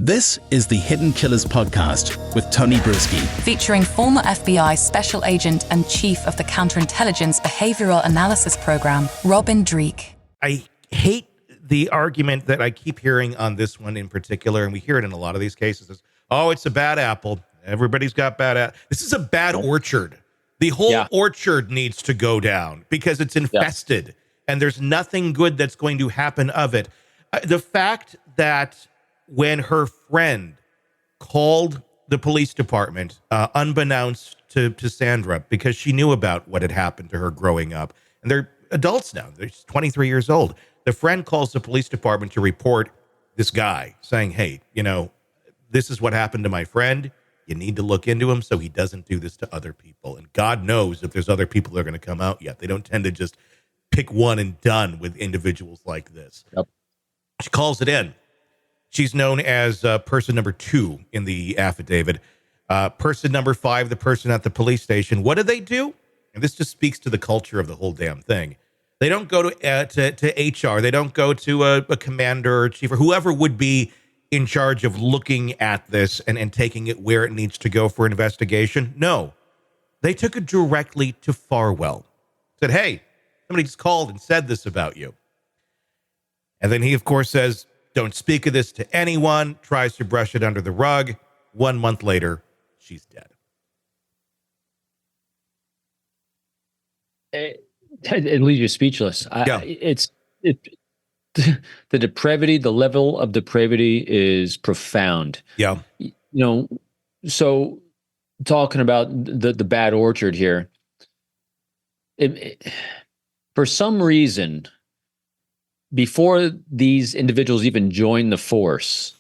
This is the Hidden Killers podcast with Tony Brueski. Featuring former FBI Special Agent and Chief of the Counterintelligence Behavioral Analysis Program, Robin Dreeke. I hate the argument that I keep hearing on this one in particular, and we hear it in a lot of these cases, is, oh, it's a bad apple. Everybody's got bad apple. This is a bad orchard. The whole orchard needs to go down because it's infested, and there's nothing good that's going to happen of it. The fact that when her friend called the police department, unbeknownst to Sandra, because she knew about what had happened to her growing up, and they're adults now, they're 23 years old. The friend calls the police department to report this guy saying, hey, you know, this is what happened to my friend. You need to look into him so he doesn't do this to other people. And God knows if there's other people that are going to come out yet. They don't tend to just pick one and done with individuals like this. Yep. She calls it in. She's known as person number 2 in the affidavit. Person number 5, the person at the police station. What do? And this just speaks to the culture of the whole damn thing. They don't go to HR. They don't go to a commander or chief or whoever would be in charge of looking at this and taking it where it needs to go for investigation. No, they took it directly to Farwell. Said, hey, somebody just called and said this about you. And then he, of course, says, don't speak of this to anyone, tries to brush it under the rug. 1 month later, she's dead. It leaves you speechless. The depravity, the level of depravity is profound. Yeah. You know, so talking about the bad orchard here, for some reason, before these individuals even joined the force,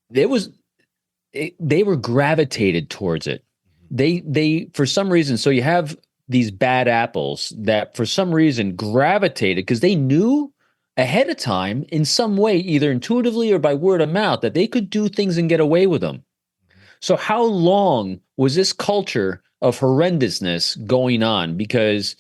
they were gravitated towards it. They for some reason, so you have these bad apples that for some reason gravitated because they knew ahead of time in some way, either intuitively or by word of mouth, that they could do things and get away with them. So how long was this culture of horrendousness going on? Because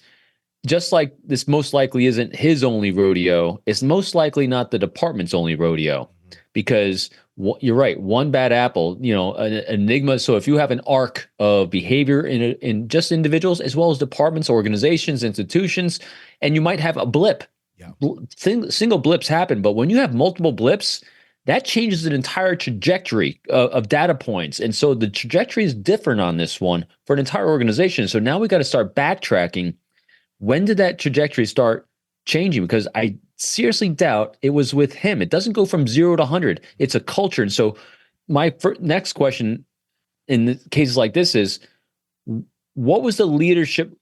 just like this most likely isn't his only rodeo, it's most likely not the department's only rodeo, because you're right, one bad apple, you know, an enigma. So if you have an arc of behavior in just individuals as well as departments, organizations, institutions, and you might have a blip, single blips happen. But when you have multiple blips, that changes an entire trajectory of data points. And so the trajectory is different on this one for an entire organization. So now we got to start backtracking. When did that trajectory start changing? Because I seriously doubt it was with him. It doesn't go from 0 to 100. It's a culture. And so my next question in cases like this is, what was the leadership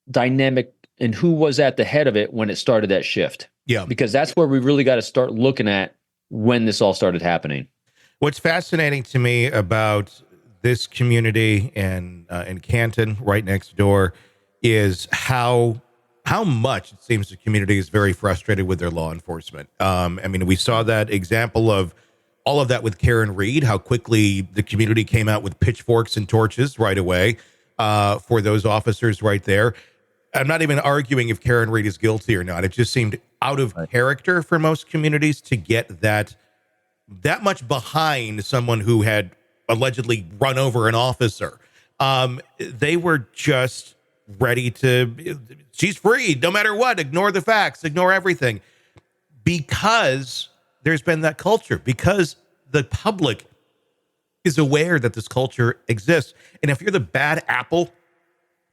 dynamic and who was at the head of it when it started that shift? Yeah. Because that's where we really got to start looking at when this all started happening. What's fascinating to me about this community and in Canton, right next door, is how much it seems the community is very frustrated with their law enforcement. I mean, we saw that example of all of that with Karen Reed, how quickly the community came out with pitchforks and torches right away for those officers right there. I'm not even arguing if Karen Reed is guilty or not. It just seemed out of character for most communities to get that much behind someone who had allegedly run over an officer. They were just ready to, she's free, no matter what, ignore the facts, ignore everything, because there's been that culture, because the public is aware that this culture exists. And if you're the bad apple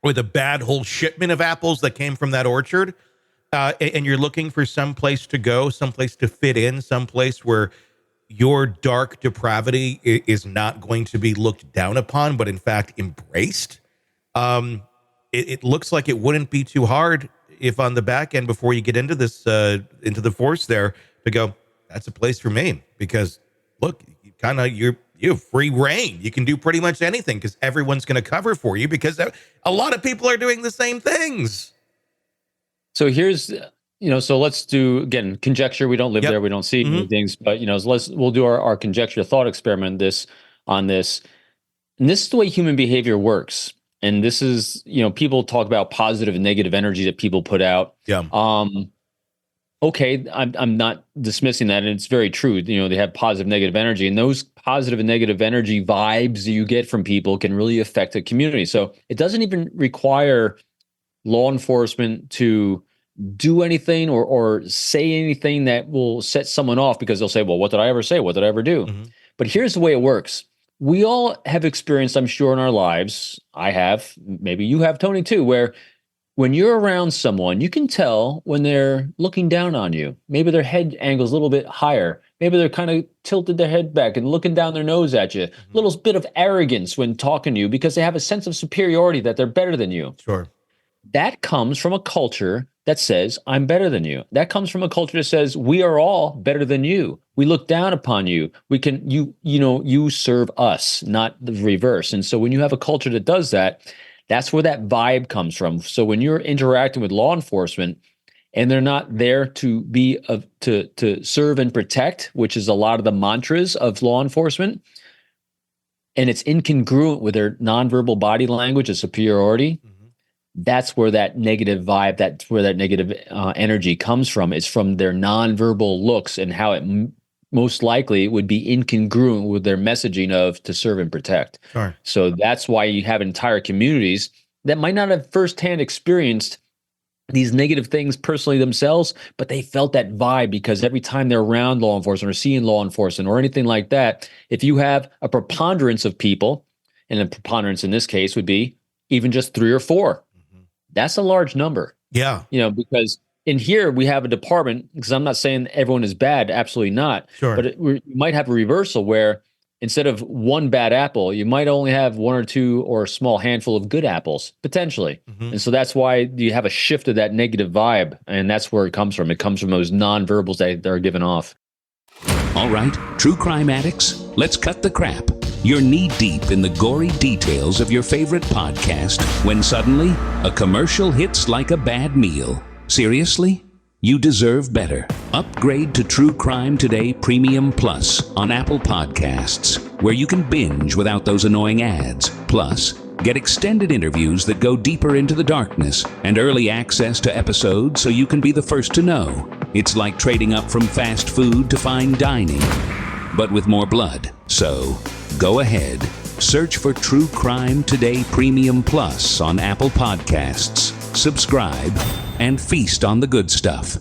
or the bad whole shipment of apples that came from that orchard, and you're looking for some place to go, someplace to fit in, someplace where your dark depravity is not going to be looked down upon, but in fact embraced, it looks like it wouldn't be too hard if on the back end, before you get into this, into the force there, to go, that's a place for me. Because look, you have free reign. You can do pretty much anything because everyone's going to cover for you, because a lot of people are doing the same things. So here's, so let's do, again, conjecture. We don't live there. We don't see any things, but, we'll do our conjecture thought experiment on this. And this is the way human behavior works. And this is, people talk about positive and negative energy that people put out. Yeah. okay, I'm not dismissing that, and it's very true. You know, they have positive, negative energy, and those positive and negative energy vibes you get from people can really affect a community. So it doesn't even require law enforcement to do anything or say anything that will set someone off, because they'll say, well, what did I ever say? What did I ever do? Mm-hmm. But here's the way it works. We all have experienced, I'm sure, in our lives, I have, maybe you have, Tony, too, where when you're around someone, you can tell when they're looking down on you. Maybe their head angle's a little bit higher. Maybe they're kind of tilted their head back and looking down their nose at you. Mm-hmm. A little bit of arrogance when talking to you because they have a sense of superiority that they're better than you. Sure. That comes from a culture that says, I'm better than you. That comes from a culture that says, we are all better than you. We look down upon you. We can, you serve us, not the reverse. And so when you have a culture that does that, that's where that vibe comes from. So when you're interacting with law enforcement and they're not there to be to serve and protect, which is a lot of the mantras of law enforcement, and it's incongruent with their nonverbal body language of superiority, that's where that negative vibe, that's where that negative energy comes from. It's from their nonverbal looks and how it most likely would be incongruent with their messaging of to serve and protect. Sure. So that's why you have entire communities that might not have firsthand experienced these negative things personally themselves, but they felt that vibe because every time they're around law enforcement or seeing law enforcement or anything like that, if you have a preponderance of people, and a preponderance in this case would be even just 3 or 4, that's a large number. Yeah. Because in here we have a department, because I'm not saying everyone is bad, absolutely not. Sure. But you might have a reversal where instead of one bad apple, you might only have 1 or 2 or a small handful of good apples, potentially. Mm-hmm. And so that's why you have a shift of that negative vibe. And that's where it comes from. It comes from those nonverbals that are given off. All right, true crime addicts, let's cut the crap. You're knee-deep in the gory details of your favorite podcast when suddenly a commercial hits like a bad meal. Seriously? You deserve better. Upgrade to True Crime Today Premium Plus on Apple Podcasts, where you can binge without those annoying ads. Plus, get extended interviews that go deeper into the darkness and early access to episodes so you can be the first to know. It's like trading up from fast food to fine dining, but with more blood. So, go ahead. Search for True Crime Today Premium Plus on Apple Podcasts. Subscribe and feast on the good stuff.